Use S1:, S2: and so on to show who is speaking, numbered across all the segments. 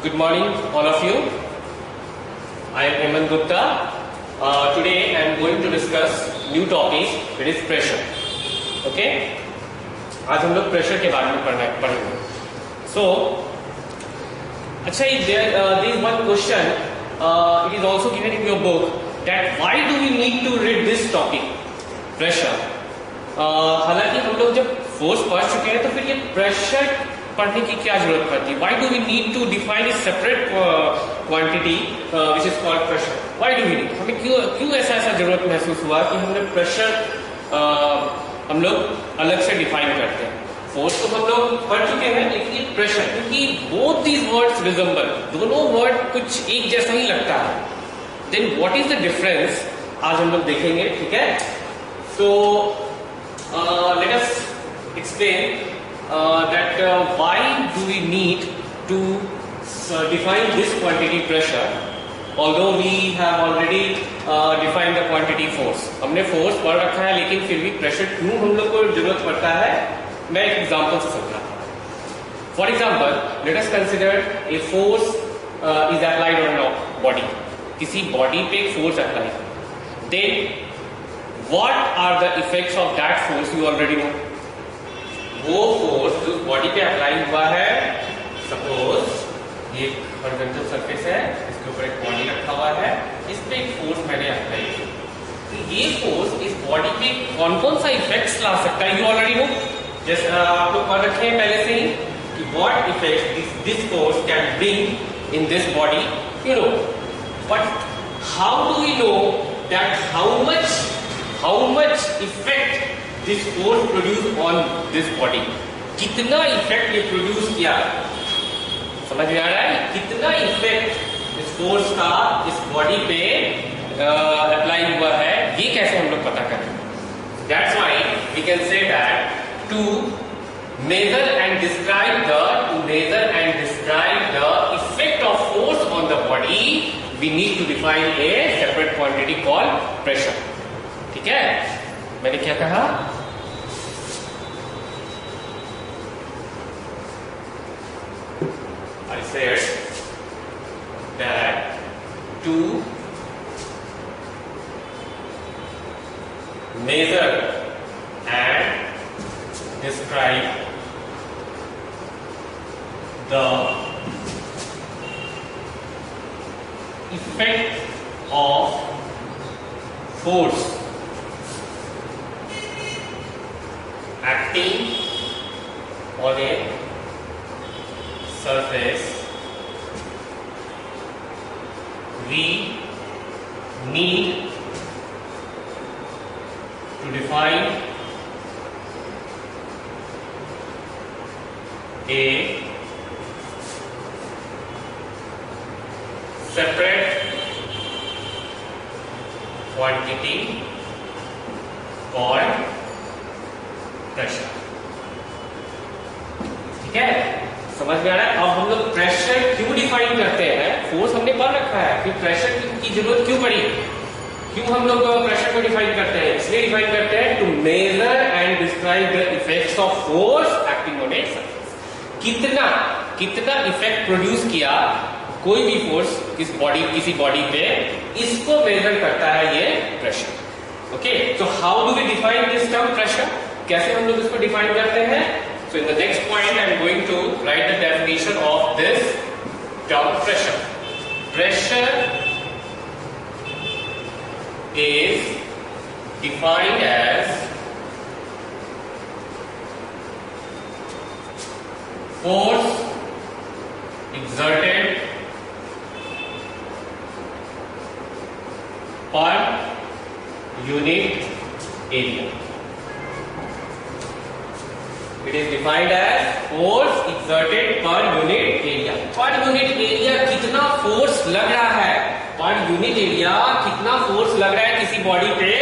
S1: Good morning, all of you. I am Hemant Gupta. Today I am going to discuss new topic. It is pressure. Okay? आज हम लोग pressure के बारे में पढ़ेंगे. So, अच्छा, there is one question. It is also given in your book that why do we need to read this topic, pressure? हालांकि हम लोग जब फोर्स पढ़ चुके हैं तो फिर ये प्रेशर पढ़ने की क्या जरूरत पड़ती है? Why do we need to define a separate quantity which is called pressure? Why do we need? हमें क्यों ऐसा जरूरत महसूस हुआ कि हमने प्रेशर हम लोग अलग से डिफाइन करते हैं? फोर्स तो हम लोग पढ़ चुके हैं, लेकिन ये प्रेशर, क्योंकि बोथ दीज वर्ड्स रिजेंबल, दोनों वर्ड कुछ एक जैसा ही लगता है. Then what is the difference आज हम लोग देखेंगे. ठीक है, so let us explain that why do we need to define this quantity pressure, although we have already defined the quantity force. हमने फोर्स पढ़ रखा है, लेकिन फिर भी प्रेशर क्यों हम लोग को जरूरत पड़ता है, मैं एक एग्जांपल से समझा. For example, let us consider a force is applied on a body. किसी बॉडी पे force apply, then what are the effects of that force? You already know. वो फोर्स जो बॉडी पे अप्लाई हुआ है, सपोज ये हॉरिजॉन्टल सरफेस है, इसके ऊपर एक बॉडी रखा हुआ है, इस पे एक फोर्स मैंने अप्लाई किया, तो ये फोर्स इस बॉडी पे कौन कौन सा इफेक्ट्स ला सकता है? You already no. जैसे आप लोग पढ़ रखे हैं पहले से ही कि what effect this force can bring in this body, you know. But how do we know that how much effect this force produce on this body? कितना इफेक्ट ये प्रोड्यूस किया, समझ में आ रहा है? कितना इफेक्ट इस फोर्स का इस बॉडी पे अप्लाई हुआ है, ये कैसे हम लोग पता करें? That's why we can say that to measure and describe the effect of force on the body, we need to define a separate quantity called pressure. ठीक है, मैंने क्या कहा? I said that to measure and describe the effect of force acting on a surface, we need to define a separate quantity called pressure. ठीक है, समझ में आ रहा है? अब हम लोग प्रेशर क्यों डिफाइन करते हैं? फोर्स हमने पढ़ रखा है, फिर प्रेशर की जरूरत क्यों पड़ी? क्यों हम लोग प्रेशर को डिफाइन करते हैं? इसलिए डिफाइन करते हैं to measure and describe the effects of force acting on a surface. कितना इफेक्ट प्रोड्यूस किया कोई भी फोर्स किसी बॉडी पे, इसको मेजर करता है ये pressure. Okay, so how do we define this term pressure? कैसे हम लोग इसको डिफाइन करते हैं? So in the next point I am going to write the definition of this term pressure. Pressure is defined as force exerted per unit area. It is defined as force exerted per unit area. Per unit area कितना force लग रहा है, per unit area कितना force लग रहा है किसी body पे,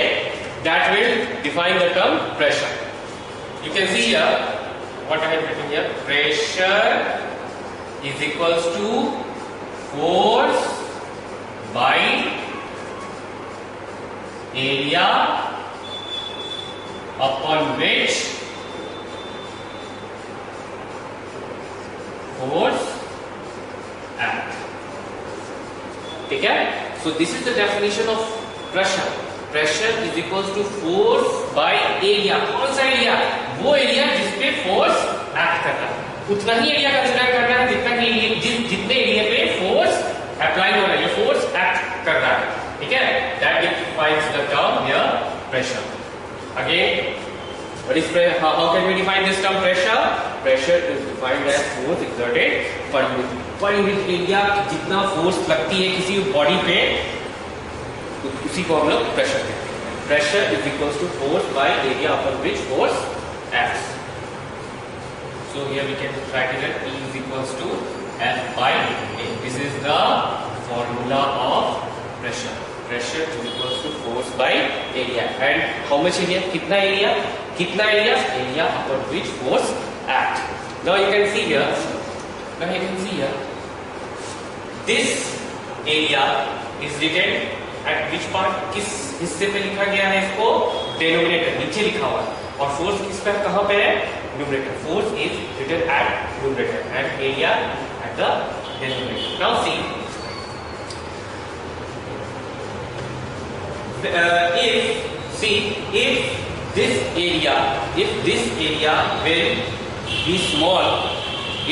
S1: that will define the term pressure. You can see here what I have written here. Pressure is equals to force by area upon which force acts. ठीक है। So this is the definition of pressure. Pressure is equals to force by area. कौन सा area? वो area जिसपे force act कर रहा है, उतना ही एरिया कंसीडर करना है जितना कि जितने एरिया पे फोर्स अप्लाई हो रहा है, फोर्स एक्ट कर रहा है, ठीक है। That defines the term here pressure. Again, what is how can we define this term pressure? Pressure is defined as force exerted per unit area। जितना फोर्स लगती है किसी बॉडी पे उसी को हम लोग प्रेशर कहते हैं। Pressure is equals to force by area upon which force acts. So here we can write it as E is equals to F by A. This is the formula of pressure. Pressure is equals to force by area. And how much area? कितना area? कितना area? Area upon which force act. Now you can see here. Now you can see here. This area is written at which part? किस हिस्से पे लिखा गया है इसको? Denominator नीचे लिखा हुआ है। और फोर्स किस पे कहाँ पे है? Numerator. Force is written at numerator and area at the denominator. Now see.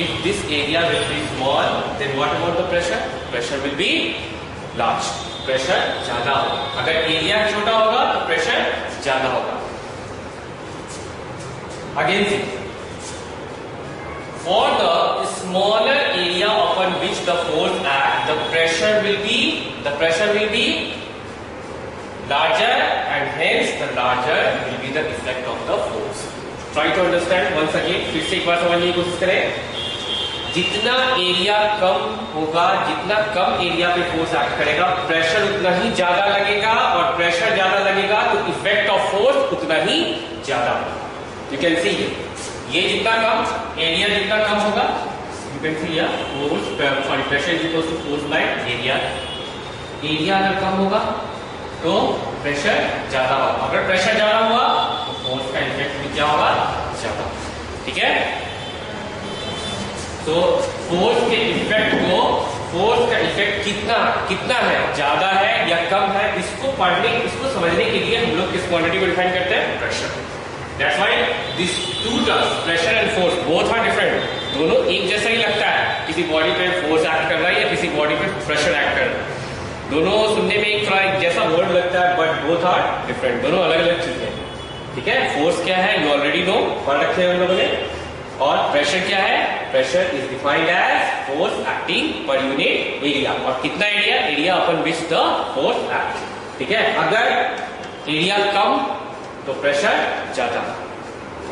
S1: If this area will be small, then what about the pressure? Pressure will be large. Pressure ज्यादा होगा। अगर एरिया छोटा होगा तो प्रेशर ज्यादा होगा। Again see, for the smaller area upon which the force acts, the pressure will be larger, and hence the larger will be the effect of the force. Try to understand once again. फिर से एक बार समझने की कोशिश करें। जितना area कम होगा, जितना कम एरिया पे फोर्स एक्ट करेगा, प्रेशर उतना ही ज्यादा लगेगा, और प्रेशर ज्यादा लगेगा तो इफेक्ट ऑफ फोर्स उतना ही ज्यादा होगा। You can see ये जितना कम एरिया जितना कम होगा, you can see here pressure is equals to force by area। Area अगर कम होगा तो प्रेशर ज्यादा होगा। अगर प्रेशर ज्यादा हुआ तो फोर्स का इफेक्ट भी क्या होगा? ज्यादा। ठीक है। तो फोर्स के इफेक्ट को, फोर्स का इफेक्ट कितना है, ज्यादा है या कम है, इसको समझने के लिए हम लोग किस क्वांटिटी को डिफाइन करते हैं? Pressure. That's why these two terms, pressure and force, both are different. दोनों एक जैसा ही लगता है। किसी बॉडी पे फोर्स एक्ट कर रहा है या किसी बॉडी पे प्रेशर एक्ट कर रहा है, दोनों सुनने में एक थोड़ा जैसा वर्ड लगता है, बट बोथ आर डिफरेंट। दोनों अलग अलग चीजें। ठीक है। फोर्स क्या है? यू ऑलरेडी नो, पढ़ रखे हैं उन लोगों ने। और प्रेशर क्या है? Pressure is defined as force acting per unit area. और कितना area? Area upon which the force act. ठीक है। अगर एरिया कम तो प्रेशर ज्यादा,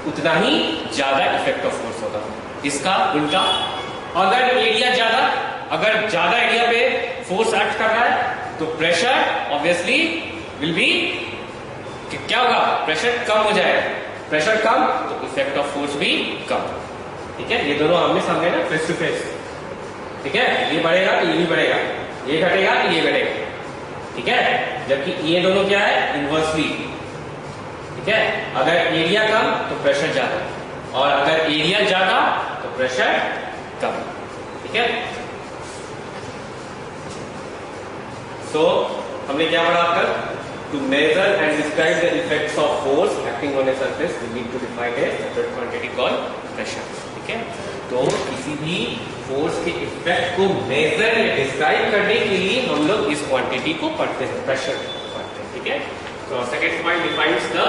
S1: उतना ही ज्यादा इफेक्ट ऑफ फोर्स होगा। इसका उल्टा, अगर एरिया ज्यादा, अगर ज्यादा एरिया पे फोर्स एक्ट कर रहा है तो प्रेशर ऑब्वियसली विल बी क्या होगा? प्रेशर कम हो जाएगा। प्रेशर कम तो इफेक्ट ऑफ फोर्स भी कम। ठीक है। ये दोनों आमने सामने ना, फेस टू फेस। ठीक है। ये बढ़ेगा तो ये भी बढ़ेगा, ये घटेगा तो ये घटेगा। ठीक है। जबकि ये दोनों क्या है? इनवर्सली। ठीक है। अगर एरिया कम तो प्रेशर ज्यादा, और अगर एरिया ज्यादा तो प्रेशर कम। ठीक है। सो हमने क्या पढ़ा आपका? To measure and describe the effects of force acting on a surface we need to define a separate quantity called pressure. ठीक है। तो किसी भी फोर्स के इफेक्ट को मेजर या डिस्क्राइब करने के लिए हम लोग इस क्वांटिटी को पढ़ते हैं, प्रेशर पढ़ते हैं। ठीक है। So second point defines the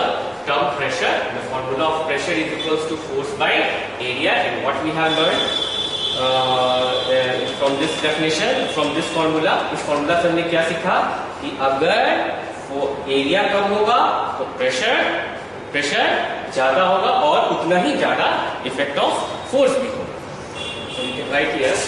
S1: term pressure. The formula of pressure is equals to force by area, and what we have learned from this definition, from this formula, इस formula से हमने क्या सीखा कि अगर एरिया कम होगा तो प्रेशर ज्यादा होगा और उतना ही ज्यादा इफेक्ट ऑफ फोर्स भी होगा। So we can write here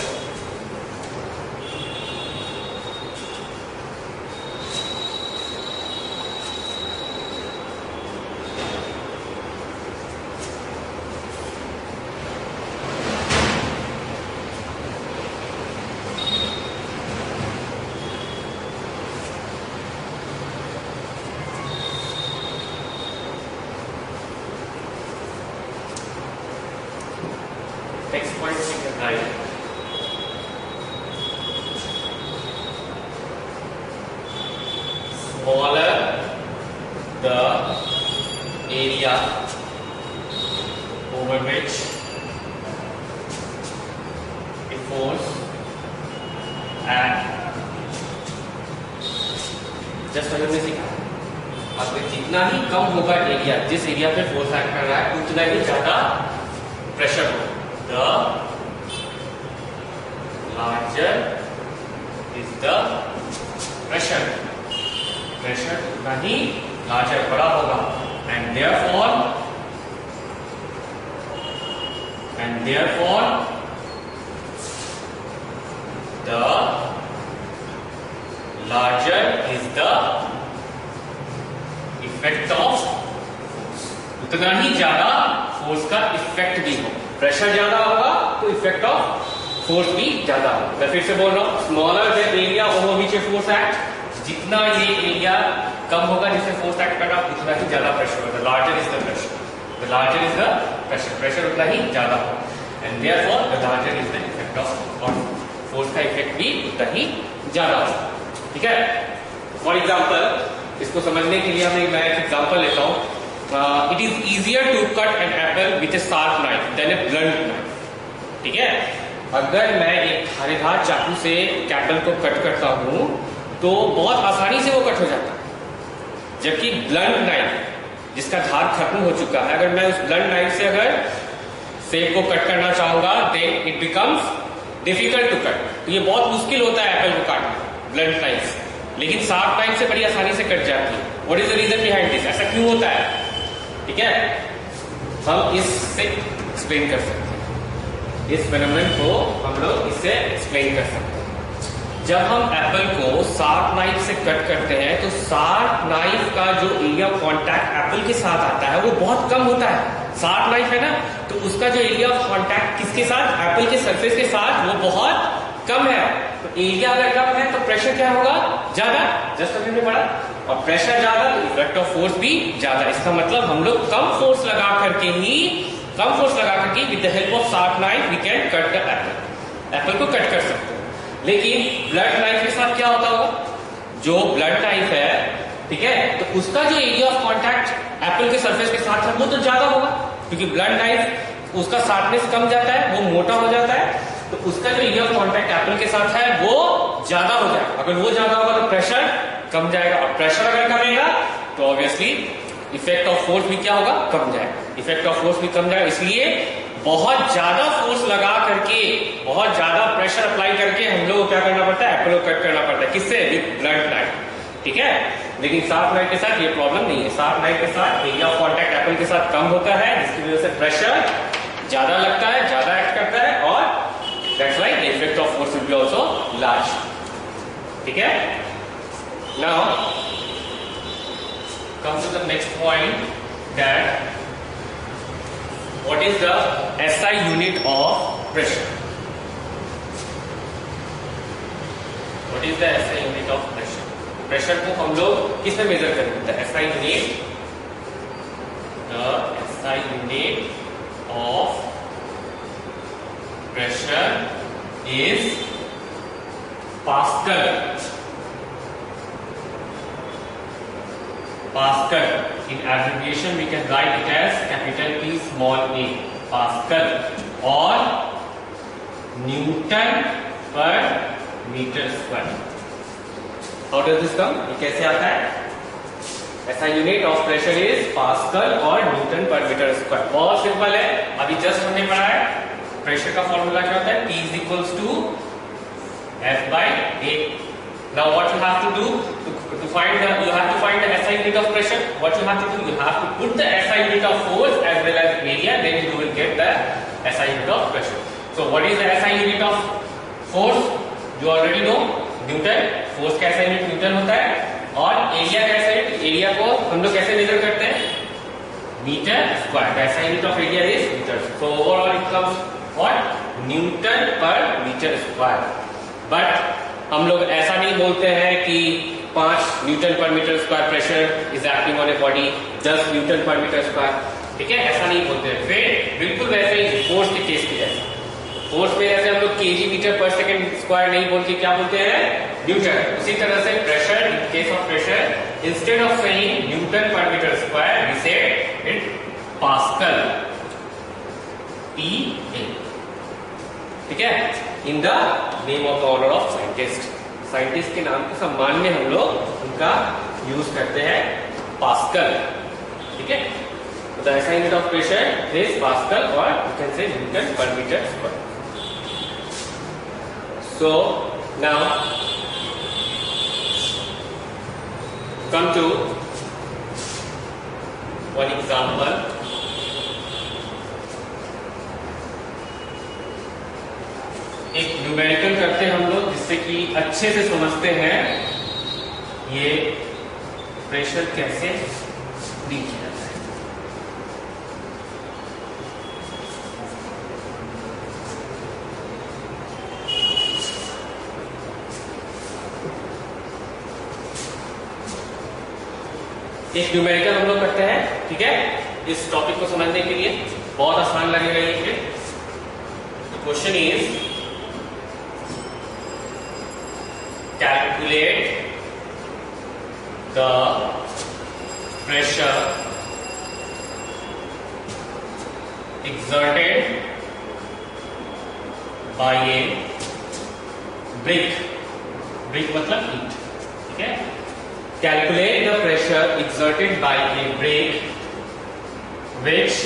S1: next point we can write just हमने सीखा अब जितना ही कम होगा एरिया, जिस एरिया पे फोर्स एक्ट कर रहा है उतना ही ज्यादा प्रेशर होगा। The larger is the pressure, pressure उतना ही लार्जर बड़ा होगा। And therefore the larger is the effect of force, उतना ही ज्यादा फोर्स का इफेक्ट भी हो। प्रेशर ज्यादा होगा तो इफेक्ट ऑफ फोर्स भी ज्यादा होगा। मैं फिर से बोल रहा हूं, smaller the area over which a force act, जितना ये एरिया कम होगा जिससे फोर्स एक्ट कर रहा उतना ही ज्यादा प्रेशर होगा। Larger is the pressure, the larger is the pressure, pressure उतना ही ज्यादा होगा। And therefore the larger is the effect of, और फोर्स का इफेक्ट भी उतना ही ज्यादा होगा। ठीक है, फॉर एग्जाम्पल इसको समझने के लिए मैं एक एग्जाम्पल लेता हूं। It is easier to cut an apple with a sharp knife than a blunt knife. ठीक है, अगर मैं एक धारीदार चाकू से एक एप्पल को कट करता हूं तो बहुत आसानी से वो कट हो जाता है, जबकि ब्लंट नाइफ जिसका धार खत्म हो चुका है, अगर मैं उस ब्लंट नाइफ से अगर सेब को कट करना चाहूंगा then it becomes difficult to cut. तो ये बहुत मुश्किल होता है एप्पल को काटना ब्लंट नाइफ से, लेकिन शार्प नाइफ से बड़ी आसानी से कट जाती है। What is the reason behind this? ऐसा क्यों होता है? ठीक है, हम इससे एक्सप्लेन कर सकते हैं, इस फेनोमेनन को हम लोग इससे एक्सप्लेन कर सकते हैं। जब हम एप्पल को शार्प नाइफ से कट करते हैं तो शार्प नाइफ का जो एरिया ऑफ कॉन्टैक्ट एप्पल के साथ आता है वो बहुत कम होता है। शार्प नाइफ है ना, तो उसका जो एरिया ऑफ कॉन्टैक्ट किसके साथ, एप्पल के सरफेस के साथ, वो बहुत कम है। तो एरिया अगर कम है तो प्रेशर क्या होगा? ज्यादा, जस्ट अभी हमने पढ़ा। और प्रेशर ज्यादा तो इफेक्ट ऑफ फोर्स भी ज्यादा। इसका मतलब हम लोग कम फोर्स लगा करके with the help of sharp knife we can cut the apple को कट कर सकते हैं। लेकिन ब्लंट नाइफ के साथ क्या होता होगा? जो ब्लंट नाइफ है, ठीक है, तो उसका जो एरिया ऑफ कॉन्टैक्ट एप्पल के सरफेस के साथ है वो तो ज्यादा होगा, क्योंकि ब्लंट नाइफ उसका शार्पनेस कम जाता है, वो मोटा हो जाता है, तो उसका जो एरिया ऑफ कॉन्टैक्ट एप्पल के साथ है वो ज्यादा हो जाएगा। अगर वो ज्यादा होगा तो प्रेशर कम जाएगा, और प्रेशर अगर कमेगा तो ऑब्वियसली इफेक्ट ऑफ फोर्स भी क्या होगा? कम जाएगा। इफेक्ट ऑफ फोर्स भी कम जाएगा, इसलिए बहुत ज्यादा फोर्स लगा करके, बहुत ज्यादा प्रेशर अप्लाई करके हम लोग को क्या करना पड़ता है? एप्पल को कट करना पड़ता है। किससे? With blunt knife. ठीक है, लेकिन शार्प नाइफ के साथ ये प्रॉब्लम नहीं है। शार्प नाइफ के साथ एरिया ऑफ कॉन्टैक्ट एप्पल के साथ कम होता है, जिसकी वजह से प्रेशर ज्यादा लगता है, ज्यादा एक्ट करता है, और that's why the effect of force will be also large. ठीक है, now come to the next point, that what is the SI unit of pressure? What is the SI unit of pressure? Pressure को हम लोग किस में major करेंगे? SI unit, the SI unit of pressure is Pascal. Pascal. In abbreviation we can write it as capital P small a, Pascal, or Newton per meter square. How does this come? ये कैसे आता है? SI unit of pressure is Pascal और Newton per meter square. बहुत simple है, अभी just हमने पढ़ा है। प्रेशर का फॉर्मूला क्या होता है? P is equals to F by A. Now what you have to do to find you have to find the SI unit of pressure. What you have to do, you have to put the SI unit of force as well as area, then you will get the SI unit of pressure. So what is the SI unit of force? You already know, Newton. Force का SI unit Newton होता है, और area का SI unit, area को हम लोग कैसे measure करते हैं? Metre square. The SI unit of area is meter. So overall it comes what? Newton per meter square. But हम लोग ऐसा नहीं बोलते हैं कि 5 newton per metre square pressure is acting on a body, 10 newton per metre square, ठीक है, ऐसा नहीं बोलते हैं। फिर बिल्कुल वैसे ही फोर्स के केस के जैसे, फोर्स में जैसे हम लोग केजी मीटर पर सेकंड स्क्वायर नहीं बोलते, क्या बोलते हैं? न्यूटन। उसी तरह से pressure, in case of pressure, instead of saying Newton per metre square we से इट पास्कल, PA। ठीक है, in the name of the order of scientist. Scientist के नाम के सम्मान में हम लोग का यूज करते हैं पास्कल, ठीक है। तो the SI unit of pressure is pascal और you can say newton per metre square. So now come to one example. एक न्यूमेरिकल करते हैं हम लोग, जिससे कि अच्छे से समझते हैं ये प्रेशर कैसे रीच किया जाता है। एक न्यूमेरिकल हम लोग करते हैं, ठीक है। इस टॉपिक को समझने के लिए बहुत आसान लगेगा ये। Question is calculate the pressure exerted by a brick मतलब ईंट, ठीक है। Calculate the pressure exerted by a brick which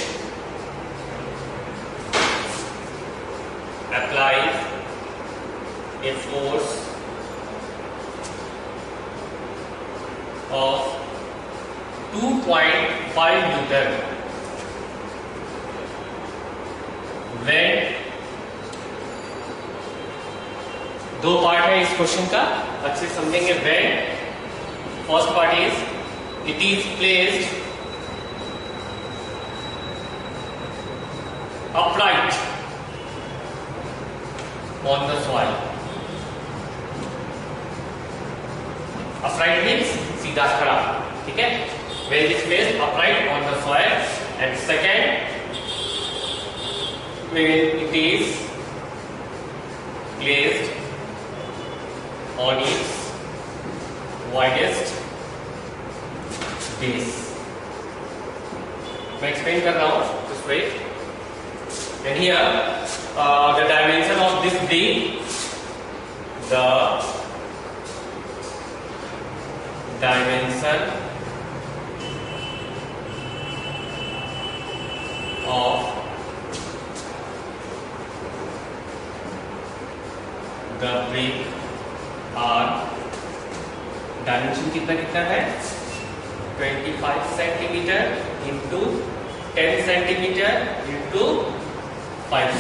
S1: applies a force of 2.5 Newton when, दो पार्ट है इस क्वेश्चन का, अच्छे समझेंगे। when first part is it is placed upright on the soil। upright means सीधा खड़ा, ठीक है। when it is placed upright on the soil, and second when it is placed on its widest base। मैं explain कर रहा हूं, just wait। and here the dimension of this brick, the dimension of the brick are, dimension कितना है 25 centimetre into 10 centimetre into 5।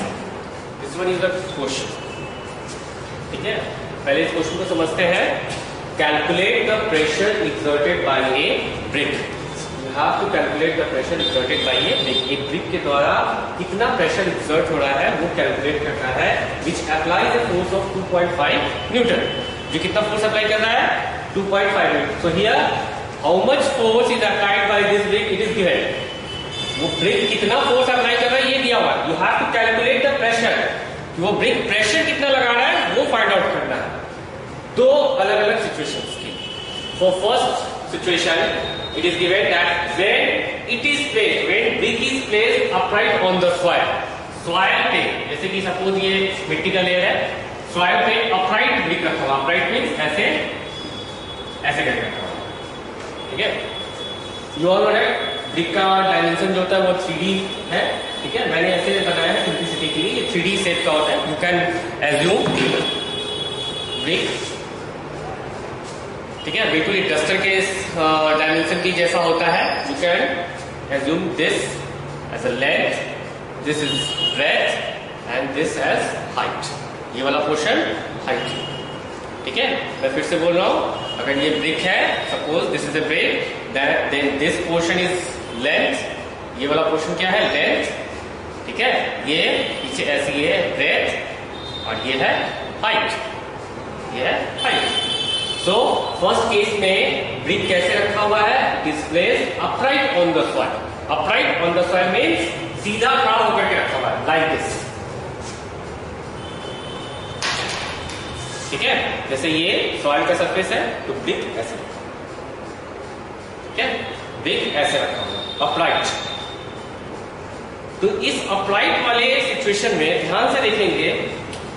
S1: This one is the question, ठीक है। पहले इस क्वेश्चन को समझते हैं। Calculate the pressure exerted by a brick। You have to calculate the pressure exerted by a brick। एक brick के द्वारा कितना प्रेशर exert हो रहा है वो कैलकुलेट करना है, which applies a force of 2.5 Newton। जो कितना फोर्स अप्लाई कर रहा है 2.5 Newton। So here how much force is applied by this brick, it is given। वो brick कितना फोर्स अप्लाई कर रहा है ये दिया हुआ है। You have to calculate the pressure। वो brick प्रेशर कितना लगा रहा है वो फाइंड आउट करना है। दो अलग अलग सिचुएशंस की। For first situation it is given that when it is placed, when brick is placed upright on the soil. Soil पे, जैसे कि सपोज ये मिट्टी का लेयर है, सॉइल पे अपराइट ब्रिक रखा हुआ। अपराइट मींस ऐसे ऐसे करके रखा हुआ, ठीक है। You all know that brick का डायमेंशन जो होता है वो 3D है, ठीक है। मैंने ऐसे बनाया है सिंपलिसिटी के लिए। 3D शेप का होता है। यू कैन एज्यूम ब्रिक, ठीक है, बिल्कुल डस्टर के डायमेंशन की जैसा होता है। You can assume this as a length, this is breadth and this as height. ये वाला पोर्शन हाइट, ठीक है। मैं फिर से बोल रहा हूं, अगर ये ब्रिक है, suppose this is a brick, then this portion is length. ये वाला पोर्शन क्या है लेंथ, ठीक है। ये पीछे ऐसी है ब्रेथ और ये है हाइट, ये है हाइट। सो फर्स्ट केस में ब्रिक कैसे रखा हुआ है, it is placed upright on the soil. Upright on the soil means सीधा खड़ा होकर के रखा हुआ है, लाइक दिस, ठीक है। जैसे ये सॉइल का सरफेस है तो ब्रिक ऐसे रखा हुआ, ठीक है। ब्रिक ऐसे रखा हुआ अपराइट। तो इस अपराइट वाले सिचुएशन में ध्यान से देखेंगे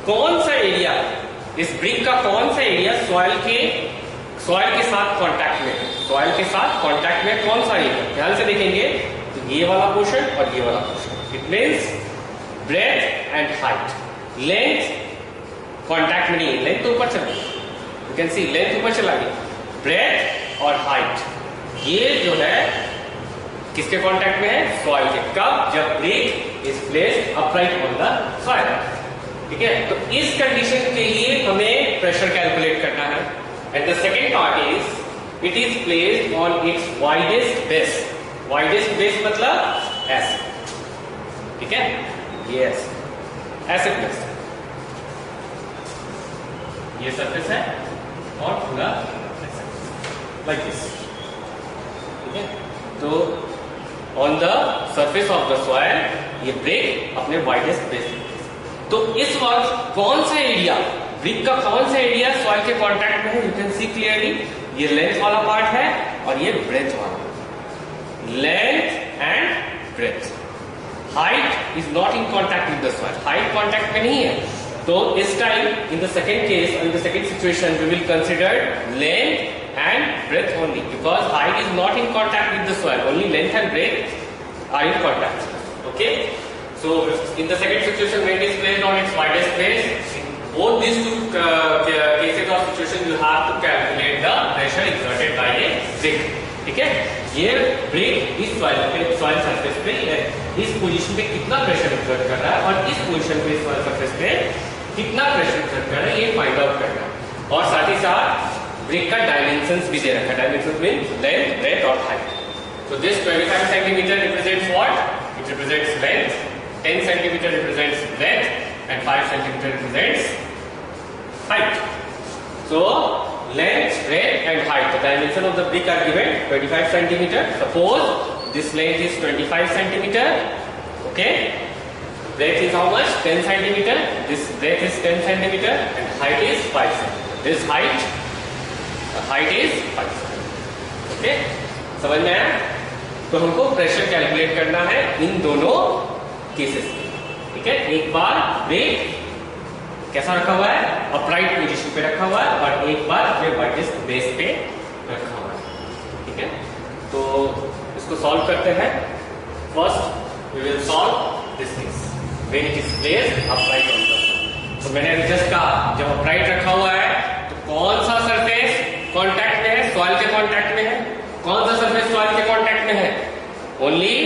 S1: कौन सा एरिया, इस ब्रिक का कौन सा एरिया सॉइल के साथ कांटेक्ट में, सॉइल के साथ कांटेक्ट में कौन सा एरिया, ध्यान से देखेंगे तो ये वाला पोर्शन और ये वाला portion, it means breadth and height. Length contact में नहीं है, लेंथ तो ऊपर चला गया, यू कैन सी लेंथ ऊपर चला गया, ब्रेथ और हाइट ये जो है किसके कांटेक्ट में है, सॉइल के। कब, जब brick is placed upright on the soil, ठीक है। तो इस कंडीशन के लिए हमें प्रेशर कैलकुलेट करना है। And the second part is it is placed on its widest base. Widest base मतलब ऐसे, ठीक है, ये ऐसे प्लेस, ये सरफेस है और पूरा लाइक दिस, ठीक है। तो on the surface of the soil ये ब्रेक अपने वाइडेस्ट बेस। तो इस वक्त कौन सा एरिया, ब्रिक का कौन सा एरिया सॉइल के कांटेक्ट में है, यू कैन सी क्लियरली, ये लेंथ वाला पार्ट है और ये ब्रेथ वाला, length and breadth. Height is not in contact with the soil, height contact में नहीं है। तो इस time in the second case, in the second situation we will consider length and breadth only, because height is not in contact with the soil, only length and breadth are in contact. Okay, so in the second situation when it is placed on its widest base, in both these two cases of situation you have to calculate the pressure exerted by a brick, ठीक है। ये brick इस soil surface पे इस position पे कितना pressure exert कर रहा है और इस पोजीशन पे सॉइल सरफेस पे कितना प्रेशर एक्सर्ट कर रहा है, ये फाइंड आउट करना है। और साथ ही साथ ब्रिक का डायमेंशंस भी दे रखा है, डायमेंशंस मींस लेंथ, ब्रेथ और height. So this 25 centimeter represents what? It represents length, 10 centimeter represents breadth and 5 centimeter represents height. So length, breadth and height, the dimension of the brick are given 25 centimeter. Suppose this length is 25 centimeter, okay? Breadth is how much? 10 centimeter. This breadth is 10 centimeter and height is 5 centimeter. This height is 5 centimeter. Okay? समझ में आया? तो हमको pressure calculate करना है इन दोनों cases में, ठीक है। एक बार ब्रेक कैसा रखा हुआ है, अपराइट पोजीशन पे रखा हुआ है, और एक बार अपने वाइडेस्ट बेस पे रखा हुआ है, ठीक है। तो इसको सॉल्व करते हैं। First we will solve this things when it is placed upright on the soil. तो मैंने अभी जस्ट कहा जब अपराइट रखा हुआ है तो कौन सा सरफेस कांटेक्ट में है, सॉइल के कांटेक्ट में है। कौन सा सरफेस सॉइल के कांटेक्ट में है, only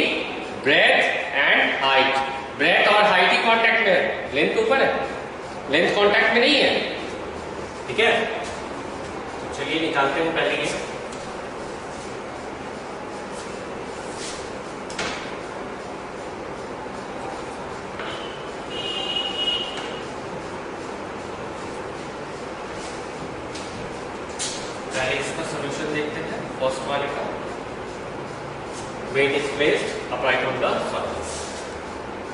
S1: breadth and height. Breadth और हाइट ही कांटेक्ट में है, लेंथ ऊपर है, लेंथ कांटेक्ट में नहीं है, ठीक है। तो चलिए निकालते हैं पहले ये। पहले इसका सॉल्यूशन देखते हैं, फर्स्ट वाले का। Weight is placed upright on the surface.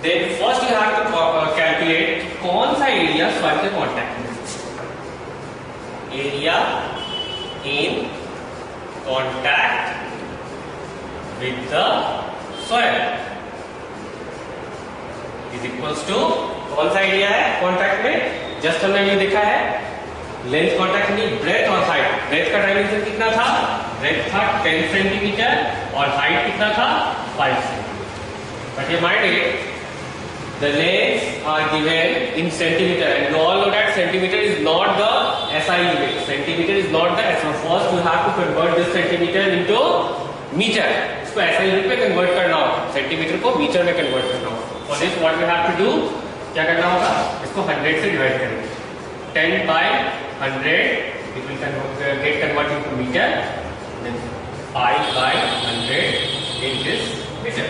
S1: Then first you have to calculate कौन सा एरिया सॉइल के कांटेक्ट में, area in contact with the soil is equals to कौन सा एरिया है कांटेक्ट में, जस्ट हमने ये देखा है लेंथ कांटेक्ट नहीं, ब्रेथ और हाइट। ब्रेथ का डायमेंशन कितना था, ब्रेथ था 10 सेंटीमीटर और हाइट कितना था 5 सेंटीमीटर। बट ये mind it, the lengths are given in centimeter and you all know that centimeter is not the SI unit. Centimeter is not the SI. First you have to convert this centimeter into meter. इसको SI unit में convert करना होगा, centimetre को metre में convert करना होगा। For this what we have to do, क्या करना होगा, इसको 100 से डिवाइड करेंगे। 10 by 100 it will get converted to meter, then 5 by 100 in this meter.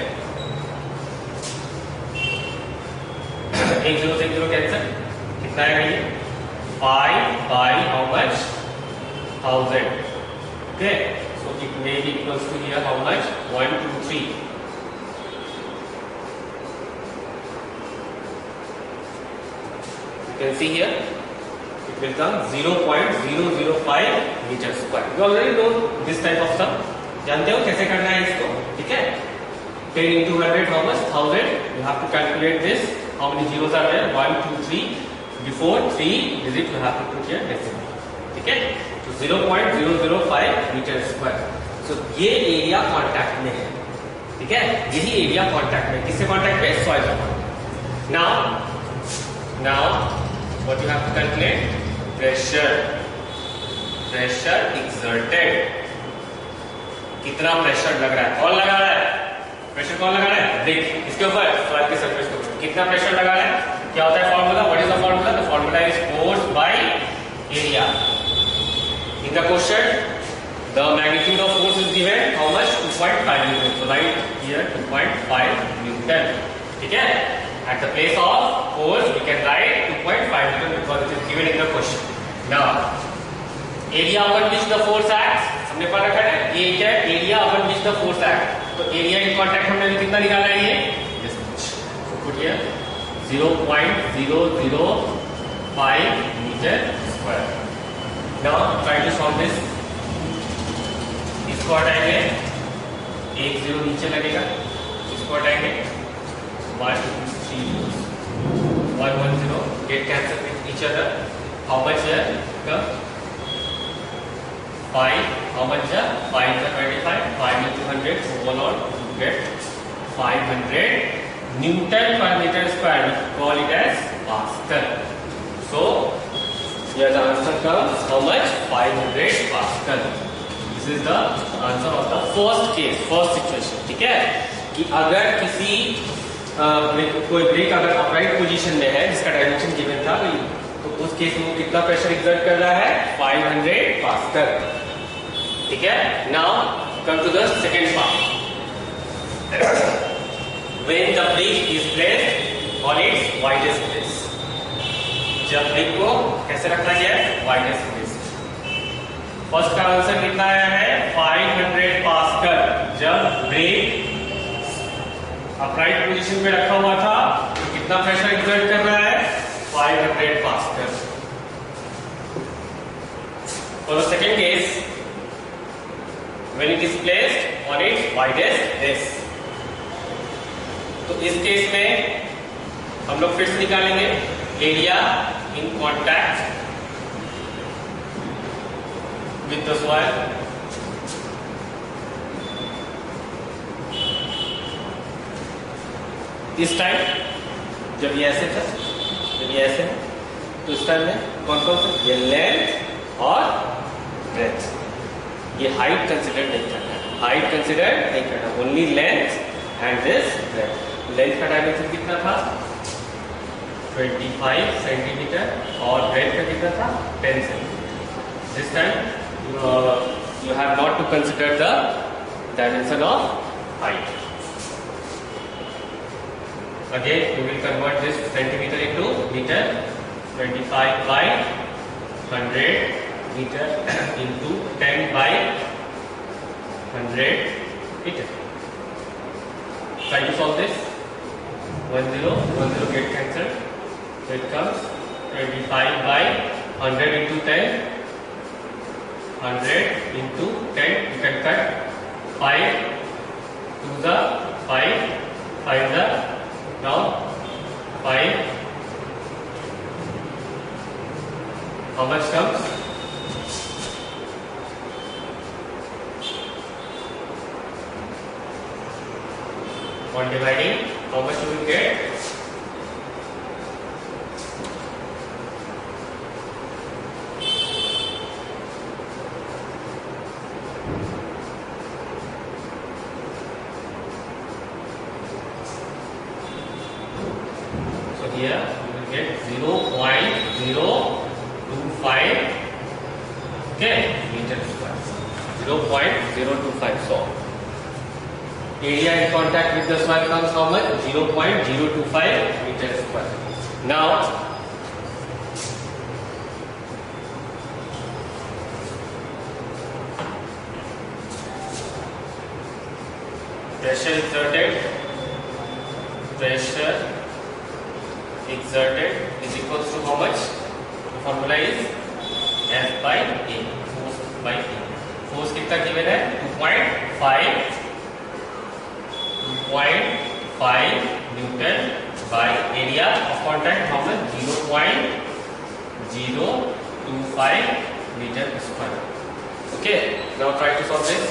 S1: 1 0 से 0 कैंसिल, कितना है ये 5 by how much 1000, okay, so it may be equals to here how much 1 2 3, you can see here it will come 0.005 meter square. You already know this type of sum, जानते हो कैसे करना है इसको, ठीक है। 10 into 100 how much 1000, you have to calculate this, how many zeros are there, 1 2 3, before 3 digit you have to put here decimal, ठीक है, तो 0.005 मीटर स्क्वायर। सो ये एरिया कॉन्टैक्ट में है, ठीक है, यही एरिया कॉन्टैक्ट में, किससे कॉन्टैक्ट में, सॉइल का contact. Now what you have to calculate, pressure exerted, कितना प्रेशर लग रहा है, कौन लगा रहा है, प्रेशर कौन लगा रहा है, ब्रिक, इसके ऊपर, सॉइल के सरफेस के ऊपर कितना प्रेशर लगा रहा है, क्या होता है formula, what is the formula, the formula is force by area. In the question the magnitude of force is given, how much, 2.5 newton, so write here 2.5 newton, ठीक है, at the place of force we can write 2.5 newton because it is given in the question. Now area upon which the force acts, हमने पढ़ा रखा है, ये क्या है, area upon which the force acts, तो area in contact हमने कितना निकाला है, ये this much, so put here 0.005 meter square. Now try to solve this. इसको हटाएंगे, एक जीरो नीचे लगेगा, इसको हटाएंगे, 1 0 get cancel with each other. How much here? 5. How much here? 5 is 25. 5 into 100, so 1 on get 500 Newton per meter square. We call it as Pascal. So here the answer comes how much? 500 Pascal. This is the answer of the first case, first situation. ठीक है, कि अगर किसी कोई break अगर upright position में है जिसका डायमेंशन गिवन था, तो उस केस में कितना प्रेशर एक्सर्ट कर रहा है, 500 पास्कल, ठीक है। Now come to the second part, when the brick is placed on its widest place, जब ब्रेक को कैसे रखना है, वाइडेस्ट प्लेस। फर्स्ट का आंसर कितना आया है, 500 पास्कल। जब ब्रेक अपराइट पोजीशन में रखा हुआ था तो कितना प्रेशर एक्सर्ट कर रहा है, 500 pascal. For the second case, when it is placed on its widest place, तो इस केस में हम लोग फिर से निकालेंगे area in contact with the soil. इस टाइम जब ये ऐसे था, जब ये ऐसे है, तो इस टाइम में कौन कौन से, ये लेंथ और ब्रेथ, ये हाइट कंसिडर नहीं करना है, हाइट कंसिडर नहीं करना, only length and this breadth. Length का डायमेंशन कितना था, 25 सेंटीमीटर और ब्रेथ का कितना था, 10 centimetre. This time you have not to consider the dimension of height. Again, you will convert this centimeter into meter. 25 by 100 meter into 10 by 100 meter. Try to solve this. 1 0 get cancelled. So it comes 25 by 100 into 10. 100 into 10, you can cut 5 to the 5, 5 the, now 5, how much comes? On dividing, how much you will get? Here you will get 0.025 okay meter square, 0.025. So area in contact with the soil comes how much, 0.025 meter square. Now pressure exerted is equals to how much? The formula is F by A, force by A. Force कितना given है? 2.5 Newton by area of contact how much? 0.025 meter square. Okay, now try to solve this.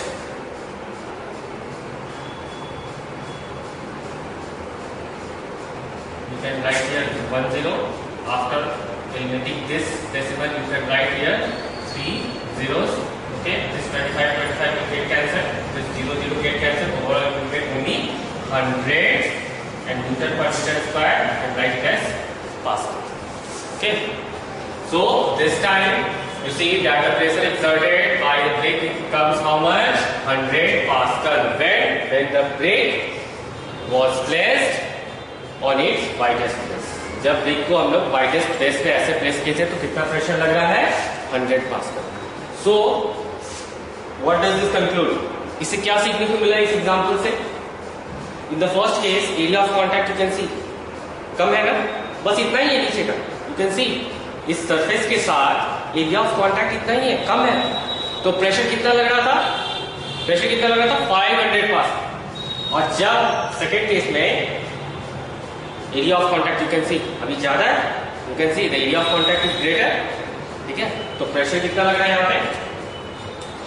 S1: You can write here 10. After eliminating this decimal, you can write here 3 zeros. Okay, this 25 will get cancelled. This 0 get cancelled. Overall, you will get only 100 and meter per meter square. You can write it as Pascal. Okay, so this time you see that the pressure exerted by the brake becomes how much? 100 Pascal. When the brake was placed on its widest place. जब brick को हम लोग widest place पे ऐसे place किए थे तो कितना प्रेशर लग रहा है? 100 pascal. So what does this conclude? इससे क्या सीखने को मिला इस एग्जांपल से? In the first case area of contact you can see कम है ना, बस इतना ही है नीचे का. यू कैन सी इस सरफेस के साथ एरिया ऑफ कांटेक्ट इतना ही है, कम है. तो प्रेशर कितना लग रहा था? प्रेशर कितना लग रहा था? 500 पास्कल. और जब सेकेंड केस में area of contact you can सी अभी ज्यादा है, you can see the area of contact is greater. ठीक है, तो प्रेशर कितना लग रहा है यहाँ पे?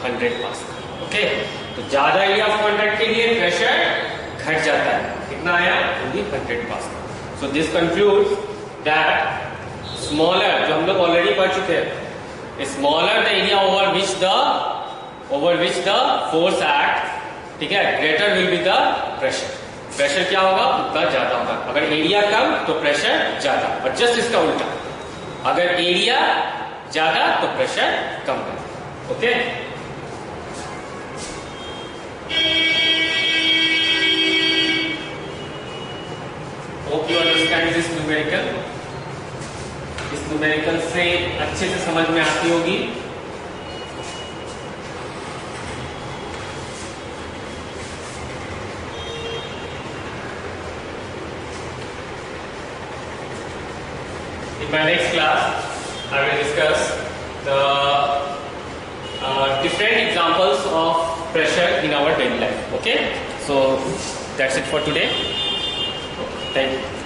S1: 100 पास्कल. ओके, तो ज्यादा एरिया ऑफ कॉन्टैक्ट के लिए प्रेशर घट जाता है. कितना आया? Only 100 pascal. So this concludes that smaller, जो हम लोग ऑलरेडी पढ़ चुके हैं, smaller the area over which the force act, ठीक है, greater will be the pressure. Pressure क्या होगा? उतना ज्यादा होगा. अगर एरिया कम तो प्रेशर ज्यादा, और जस्ट इसका उल्टा, अगर एरिया ज्यादा तो प्रेशर कम है. Okay, hope you understand this numerical. इस न्यूमेरिकल से अच्छे से समझ में आती होगी. In my next class, I will discuss the different examples of pressure in our daily life. Okay, so that's it for today. Thank you.